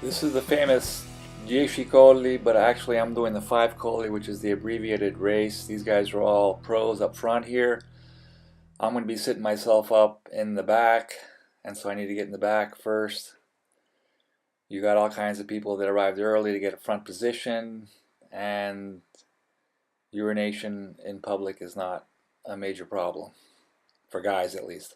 This is the famous 10 Colli, but actually I'm doing the 5 Colli, which is the abbreviated race. These guys are all pros up front here. I'm going to be sitting myself up in the back, and so I need to get in the back first. You got all kinds of people that arrived early to get a front position, and urination in public is not a major problem, for guys at least.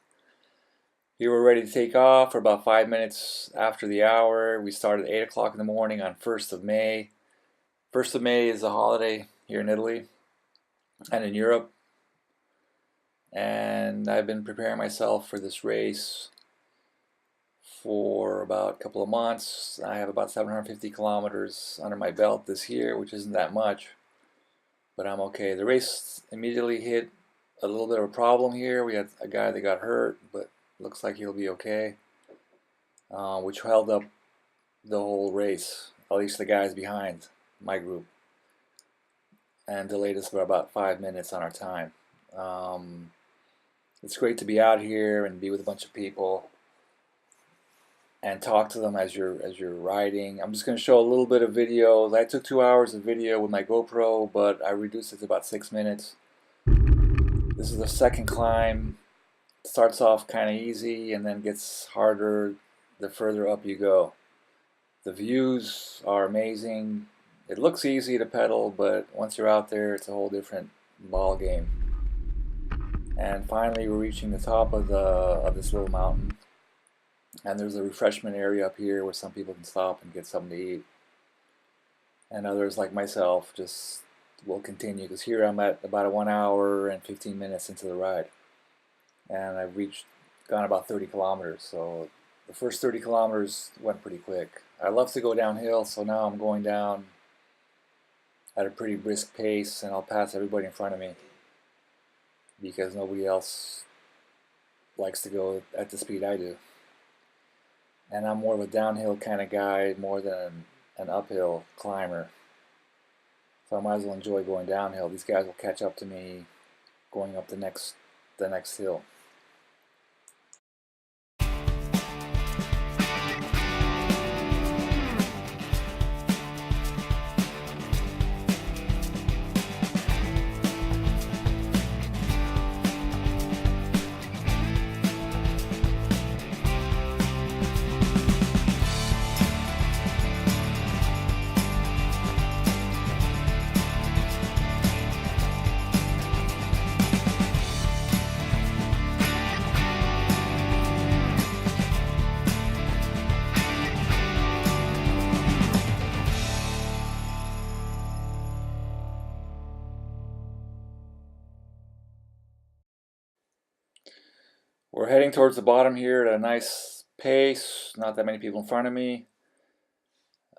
Here we're ready to take off. For about 5 minutes after the hour. We start at 8 o'clock in the morning on 1st of May. 1st of May is a holiday here in Italy and in Europe. And I've been preparing myself for this race for about a couple of months. I have about 750 kilometers under my belt this year, which isn't that much, but I'm okay. The race immediately hit a little bit of a problem here. We had a guy that got hurt, but looks like he'll be okay, which held up the whole race, at least the guys behind my group, and delayed us for about 5 minutes on our time. It's great to be out here and be with a bunch of people and talk to them as you're riding. I'm just going to show a little bit of video. I took 2 hours of video with my GoPro, but I reduced it to about 6 minutes. This is the second climb. It starts off kind of easy and then gets harder the further up you go. The views are amazing. It looks easy to pedal, but once you're out there, it's a whole different ball game. And finally, we're reaching the top of this little mountain, and there's a refreshment area up here where some people can stop and get something to eat, and others like myself just will continue, because here I'm at about 1 hour and 15 minutes into the ride, and I've gone about 30 kilometers. So the first 30 kilometers went pretty quick. I love to go downhill, so now I'm going down at a pretty brisk pace, and I'll pass everybody in front of me because nobody else likes to go at the speed I do. And I'm more of a downhill kind of guy more than an uphill climber. So I might as well enjoy going downhill. These guys will catch up to me going up the next hill. We're heading towards the bottom here at a nice pace, not that many people in front of me.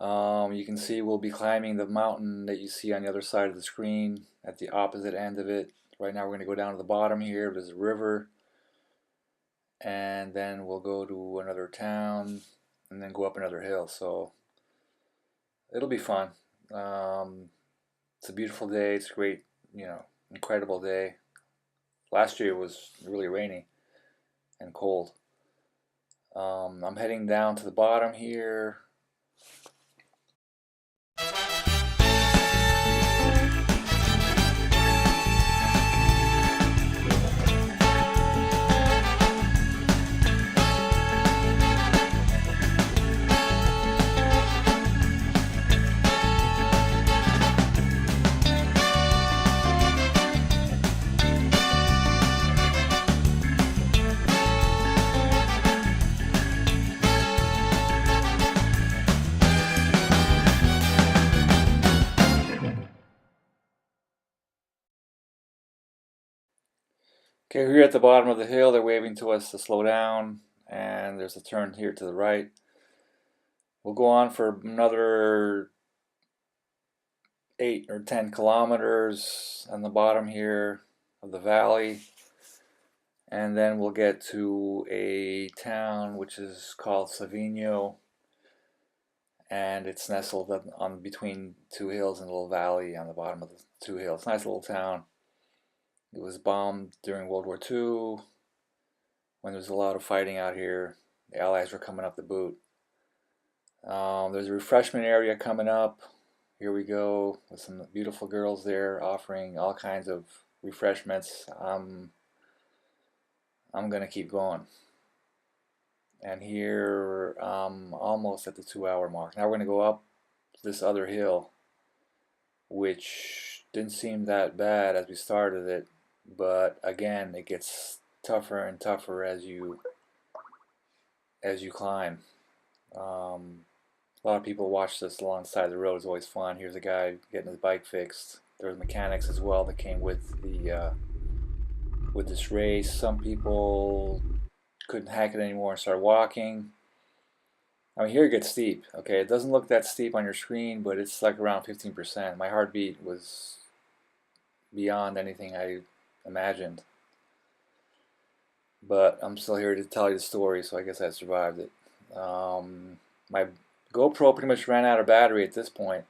You can see we'll be climbing the mountain that you see on the other side of the screen at the opposite end of it. Right now we're going to go down to the bottom here. There's a river, and then we'll go to another town and then go up another hill. So it'll be fun. It's a beautiful day. It's a great, incredible day. Last year was really rainy and cold. I'm heading down to the bottom here. Okay, we're here at the bottom of the hill. They're waving to us to slow down, and there's a turn here to the right. We'll go on for another 8 or 10 kilometers on the bottom here of the valley, and then we'll get to a town which is called Savigno, and it's nestled on between 2 hills in a little valley on the bottom of the 2 hills. Nice little town. It was bombed during World War II when there was a lot of fighting out here. The Allies were coming up the boot. There's a refreshment area coming up. Here we go with some beautiful girls there offering all kinds of refreshments. I'm gonna keep going. And here, almost at the 2 hour mark. Now we're gonna go up this other hill, which didn't seem that bad as we started it, but again, it gets tougher and tougher as you climb. A lot of people watch this alongside the road. It's always fun. Here's a guy getting his bike fixed. There's mechanics as well that came with this race. Some people couldn't hack it anymore and started walking. I mean, here it gets steep. Okay, it doesn't look that steep on your screen, but it's like around 15%. My heartbeat was beyond anything I imagined. But I'm still here to tell you the story, so I guess I survived it. My GoPro pretty much ran out of battery at this point,